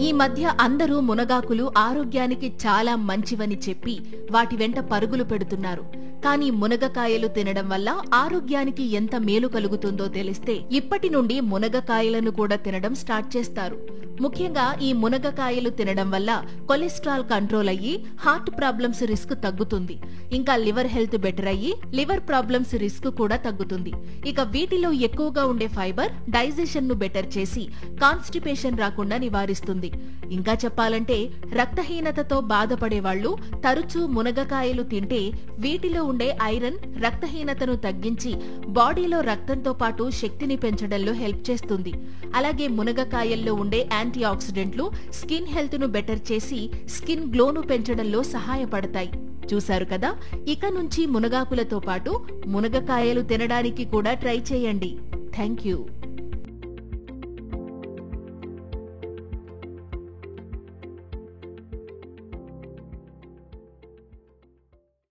ఈ మధ్య అందరూ మునగాకులు ఆరోగ్యానికి చాలా మంచివని చెప్పి వాటి వెంట పరుగులు పెడుతున్నారు. కానీ మునగకాయలు తినడం వల్ల ఆరోగ్యానికి ఎంత మేలు కలుగుతుందో తెలిస్తే ఇప్పటి నుండి మునగకాయలను కూడా తినడం స్టార్ట్ చేస్తారు. ముఖ్యంగా ఈ మునగకాయలు తినడం వల్ల కొలెస్ట్రాల్ కంట్రోల్ అయ్యి హార్ట్ ప్రాబ్లమ్స్ రిస్క్ తగ్గుతుంది. ఇంకా లివర్ హెల్త్ బెటర్ అయ్యి లివర్ ప్రాబ్లమ్స్ రిస్క్ కూడా తగ్గుతుంది. ఇక వీటిలో ఎక్కువగా ఉండే ఫైబర్ డైజెషన్ ను బెటర్ చేసి కాన్స్టిపేషన్ రాకుండా నివారిస్తుంది. ఇంకా చెప్పాలంటే రక్తహీనతతో బాధపడేవాళ్లు తరచూ మునగకాయలు తింటే వీటిలో ఉండే ఐరన్ రక్తహీనతను తగ్గించి బాడీలో రక్తంతో పాటు శక్తిని పెంచడంలో హెల్ప్ చేస్తుంది. అలాగే మునగకాయల్లో ఉండే యాంటీ ఆక్సిడెంట్లు స్కిన్ హెల్త్ ను బెటర్ చేసి స్కిన్ గ్లోను పెంచడంలో సహాయపడతాయి. చూశారు కదా, ఇక నుంచి మునగాకులతో పాటు మునగకాయలు తినడానికి కూడా ట్రై చేయండి. Thank you.